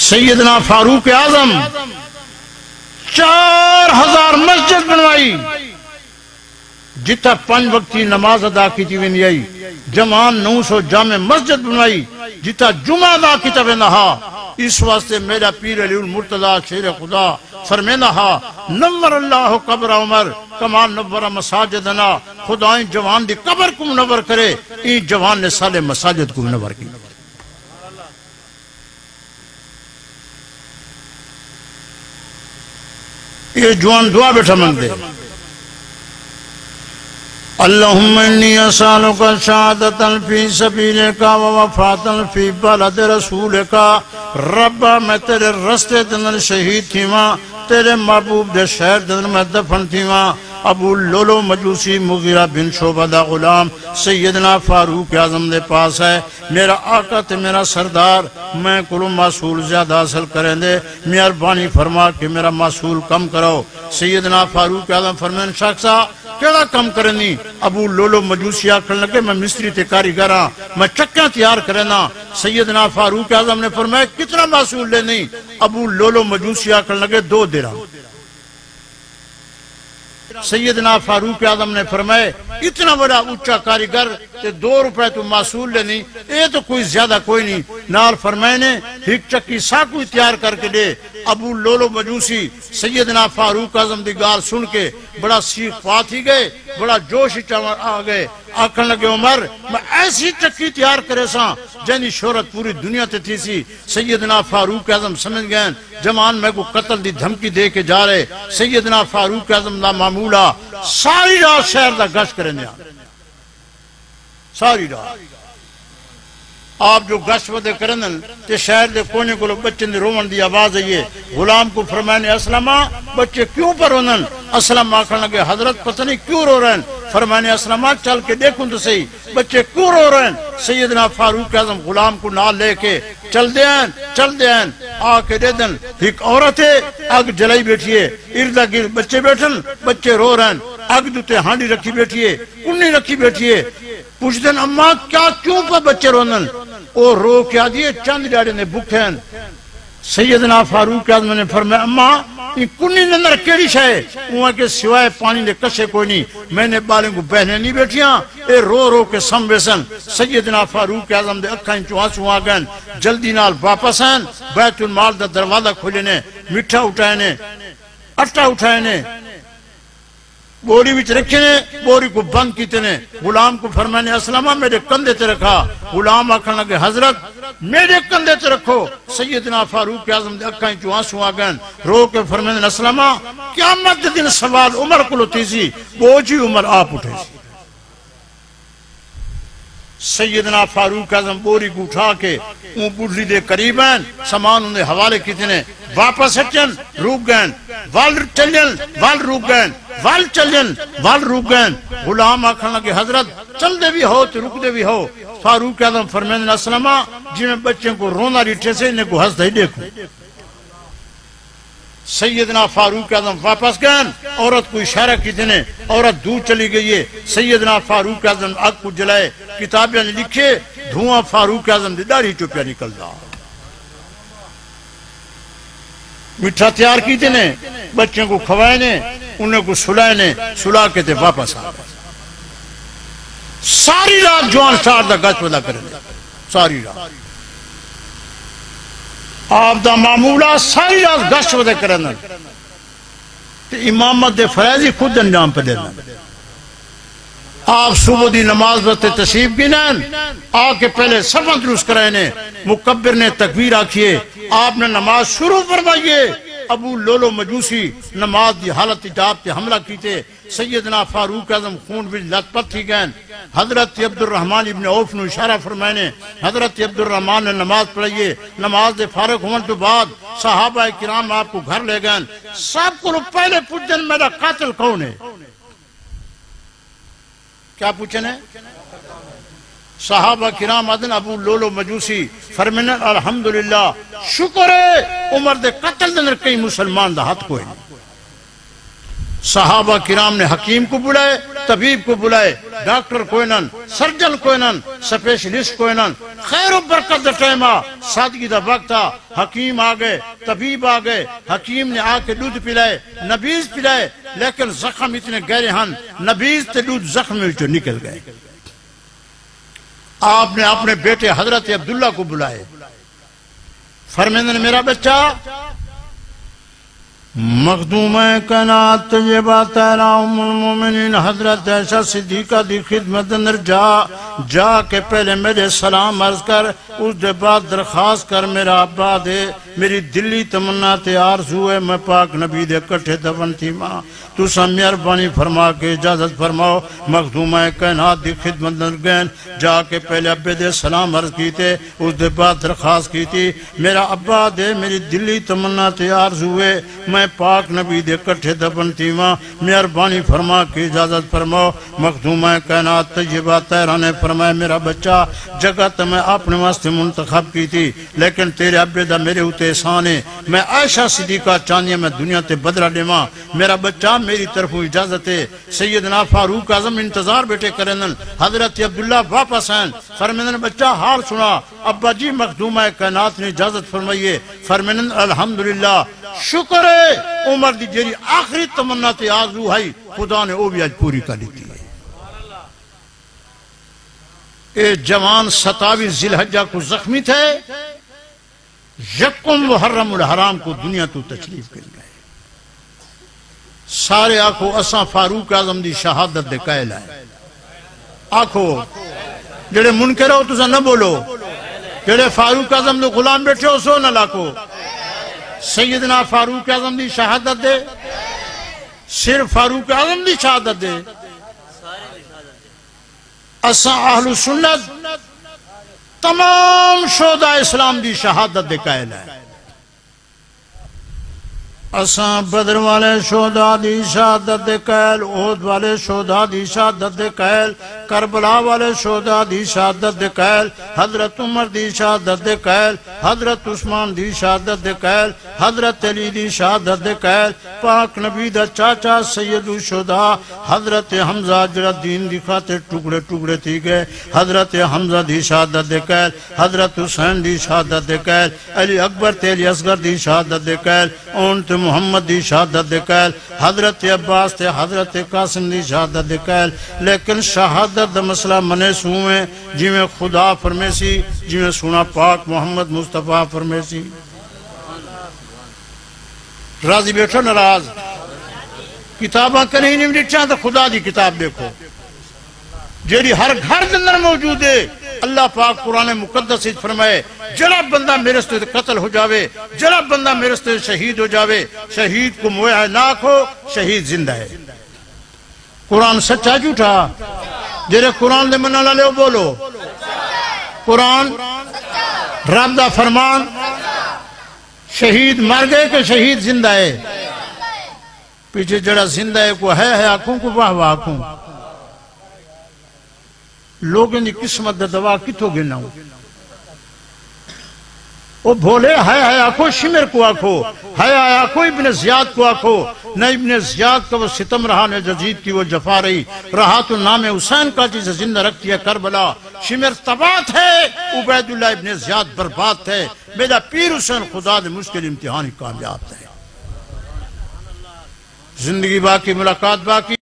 سیدنا فاروق اعظم 4000 مسجد بنوائی جتا 5 وقتی نماز ادا کی تھی وینی آئی جمان 900 جامع مسجد بنوائی جتا جمعہ ادا کی تھی وینہا اس واسطے میرا پیر علی المرتضی شیر خدا فرمینہا نور اللہ قبر عمر کما نور مساجدنا خدائیں جوان دی قبر کو منور کرے این جوان نے سالے مساجد کو منور کی یہ جوان دعا بیٹھا منگ دے اللہم انی اسالک شہادتا فی سبیلک و وفاتا فی بلد رسولک رب میں تیرے رستے دن شہید تھی ماں تیرے محبوب دے شہر دن میں دفن تھی ماں ابو لولو مجوسی مغیرہ بن شعبہ دا غلام سیدنا فاروق اعظم دے پاس ہے میرا آقا تے میرا سردار میں کلو معصول زیادہ حاصل کریں دے مہربانی فرما کہ میرا معصول کم کرو سیدنا فاروق اعظم فرمائن شخصا کیڑا کم کرنی ابو لولو مجوسی آکھن لگے میں مستری تے کاریگراں میں چکیاں تیار کرنا سیدنا فاروق اعظم نے فرمایا کتنا معصول لینی ابو لولو مجوسی آکھن لگے 2 درہم سیدنا فاروق اعظم نے فرمائے اتنا بڑا اونچا کاریگر تے 2 روپے تو معصول لینی اے تو کوئی زیادہ کوئی نہیں نال فرمائے نے ایک چکی ساکوی تیار کر کے دے ابو لولو مجوسی سیدنا فاروق اعظم دی گال سن کے بڑا سیخ پات ہی گئے بڑا جوش آ گئے آکھن لگے عمر میں ایسی چکی تیار کرے ساں جنی شہرت پوری دنیا تے تھی سی سیدنا فاروق اعظم سمجھ گئے جمان میں کو قتل دی دھمکی دے کے جا رہے سیدنا فاروق اعظم دا معمولہ ساری رات شہر دا گشت کرنے ساری رات آپ جو گشت ودے کرنن تے شہر دے کونے کو بچن دے رومن دی آواز ہے غلام کو فرمائنے اسلامہ بچے کیوں پر رونن اسلام آکھن لگے حضرت پتہ نہیں کیوں رو رہے ہیں فرمائنے اسلامہ چل کے دیکھوں تو صحیح بچے کیوں رو رہے ہیں سیدنا فاروق اعظم غلام کو نال لے کے چل دیں آ کے دے دن ایک عورت ہے آگ جلائی بیٹھی ہے اردا گرد بچے بیٹھن بچے رو رہے ہیں آگ دوتے ہانڈی رکھی بیٹھی ہے کنی رکھی بیٹھی ہے پوچھ دن اماں کیوں پر بچے رونن اور رو کیا دیئے چند ڈاڑے نے بکھیں سیدنا فاروق اعظم نے فرمایا اماں یہ کنی نندر کیڑی شاہ وہاں کے سوائے پانی نے کشے کوئی نہیں میں نے بالیں کو بہنے نہیں بیٹھیاں اے رو کے سم بیسن سیدنا فاروق اعظم دے اکھائیں چوہاں آگئن جلدی نال واپس ہیں بیت المال دا دروازہ کھولے نے مٹھا اٹھائے نے اٹھا اٹھائے نے بوری وچ رکھے نے بوری کو بند کیتے نے غلام کو فرمانے اسلامہ میرے کندھے تے رکھا غلام آکھن لگے حضرت میرے کندھے تے رکھو سیدنا فاروق اعظم دے اکھائیں چوں آنسو آ گئے رو کے فرمانے اسلامہ قیامت دے دن سوال عمر کو لتی سی بوجھی عمر آپ اٹھے سی سیدنا فاروق اعظم بوری کو اٹھا کے اون بڑھلی دے قریب ہیں سامان انہیں حوالے کیتے نے واپس ہچن روک گئے وال چلن وال روک گئے وال چلن وال روک گئے غلام آکھن لگے حضرت چل دے بھی ہو تو رک دے بھی ہو فاروق اعظم فرمائنے اسلامہ جی میں بچوں کو رونا ریٹھے سے انہیں کو ہنس دے دیکھو سیدنا فاروق اعظم واپس گئے عورت کو اشارہ کی دینے عورت دور چلی گئی ہے سیدنا فاروق اعظم آگ کو جلائے کتابیں لکھے دھواں فاروق اعظم دی داڑھی چوپیا نکل دا مٹھا تیار کی دینے بچوں کو کھوائے نے انہیں کو سلائے نے سلا کے تے واپس آ ساری رات جوان شار دا گچ ودا کریں ساری رات آپ دا معمولہ ساری رات گشت ودے کرنا امامت دے فرائضی خود انجام پہ دینا آپ صبح دی نماز وقت تشریف گنین آکے پہلے صفحہ درست کرائنے مکبر نے تکبیر آکھئے آپ نے نماز شروع فرمائیے ابو لولو مجوسی نماز دی حالت اجاب تے حملہ کیتے سیدنا فاروق اعظم خون بھی لت پت تھی گئن حضرت عبد الرحمن ابن عوف نے اشارہ فرمائنے حضرت عبد الرحمن نے نماز پڑھائیے نماز دے فارغ ہونے تو بعد صحابہ کرام آپ کو گھر لے گئن سب کو پہلے پوچھن میرا قاتل کون ہے کیا پوچھنے صحابہ کرام آدن ابو لولو مجوسی فرمائنے الحمدللہ شکر ہے عمر دے قتل دنر کئی مسلمان دا ہاتھ کوئی صحابہ کرام نے حکیم کو بلائے طبیب کو بلائے ڈاکٹر کوئی نن سرجن کوئی نن سپیشلسٹ کوئی نن خیر و برکت دا ٹائم سادگی دا وقت حکیم آگئے طبیب آگئے حکیم نے آ کے دودھ پلائے نبیز پلائے لیکن زخم اتنے گہرے ہن نبیز تے دودھ زخم میں جو نکل گئے آپ نے اپنے بیٹے حضرت عبداللہ کو بلائے فرمائے میرا بچہ مخدوم کائنات طیبہ طاہرہ ام المومنین حضرت عائشہ صدیقہ دی خدمت اندر جا کے پہلے میرے سلام عرض کر اس دے بعد درخواست کر میرا ابا دے میری دلی تمنا تے آرزو ہے میں پاک نبی دے کٹھے دفن تھی ماں تو سا مہربانی فرما کے اجازت فرماؤ مخدوم کائنات دی خدمت اندر گئن جا کے پہلے ابے دے سلام عرض کی تے اس دے بعد درخواست کی تھی میرا ابا دے میری دلی تمنا تے آرزو ہے میں پاک نبی دے کٹھے دفن تھی ماں مہربانی فرما کے اجازت فرماؤ مخدوم کائنات طیبہ طاہرہ نے فرمایا میرا بچہ جگہ تو میں اپنے واسطے منتخب کی تھی لیکن تیرے ابے دا میرے ہوتے احسان ہے میں عائشہ صدیقہ چاہنی میں دنیا تے بدلہ لیواں میرا بچہ میری طرف اجازت ہے سیدنا فاروق اعظم انتظار بیٹے کرنن حضرت عبداللہ واپس ہیں فرمائن بچہ حال سنا ابا جی مخدوم کائنات نے اجازت فرمائیے فرمائن الحمدللہ شکر ہے عمر دی جیری آخری تمنا تے آرزو ہے خدا نے وہ بھی آج پوری کر لیتی ہے اے جوان 27 ذی الحجہ کو زخمی تھے یکم محرم الحرام کو دنیا تو تشریف کر گئے سارے آنکھو اساں فاروق اعظم دی شہادت دے قائل ہے آنکھو جڑے منکر ہو تو نہ بولو جڑے فاروق اعظم دے غلام بیٹھے ہو سو نہ لاکھو سیدنا فاروق اعظم دی شہادت دے صرف فاروق اعظم دی شہادت دے اساں اہل سنت تمام شہداء اسلام دی شہادت دے قائل ہے اساں بدر والے شہداء دی شہادت دے قائل احد والے شہداء دی شہادت دے قائل کربلا والے شہداء دی شہادت دے قائل حضرت عمر دی شہادت دے قائل حضرت عثمان دی شہادت دے قائل حضرت علی دی شہادت دے قائل پاک نبی دا چاچا سید الشہداء حضرت حمزہ جڑا دین دی خاطر ٹکڑے ٹکڑے تھی گئے حضرت حمزہ دی شہادت دے قائل حضرت حسین دی شہادت دے قائل علی اکبر تے علی اصغر دی شہادت دے قائل اون تے محمد دی شہادت دے قائل حضرت عباس تے حضرت قاسم دی شہادت دے قائل لیکن شہادت دا مسئلہ منے سوئے جی میں خدا فرمیسی جی میں سنا پاک محمد مصطفیٰ فرمیسی راضی بیٹھو ناراض کتاباں کہیں نہیں لکھا تو خدا دی کتاب دیکھو جیڑی ہر گھر اندر موجود ہے اللہ پاک قرآن مقدس فرمائے جڑا بندہ میرے سے قتل ہو جاوے جڑا بندہ میرے سے شہید ہو جاوے شہید کو مویا لاکھ ہو شہید زندہ ہے قرآن سچا جھوٹا جڑے قرآن دے منع لے بولو قرآن رب دا فرمان شہید مر گئے کہ شہید زندہ ہے پیچھے جڑا زندہ ہے کو ہے آنکھوں کو واہ واہ آنکھوں لوگوں نے قسمت دا دوا کتوں گنا ہوں وہ بھولے ہے آنکھو شمر کو آنکھو ہے آنکھو ابن زیاد کو آنکھو نہ ابن زیاد کا وہ ستم رہا نہ جزید کی وہ جفا رہی رہا تو نام حسین کا جسے زندہ رکھتی ہے کربلا شمر تبات ہے عبید اللہ ابن زیاد برباد ہے میرا پیر حسین خدا دے مشکل امتحانی کامیاب ہے زندگی باقی ملاقات باقی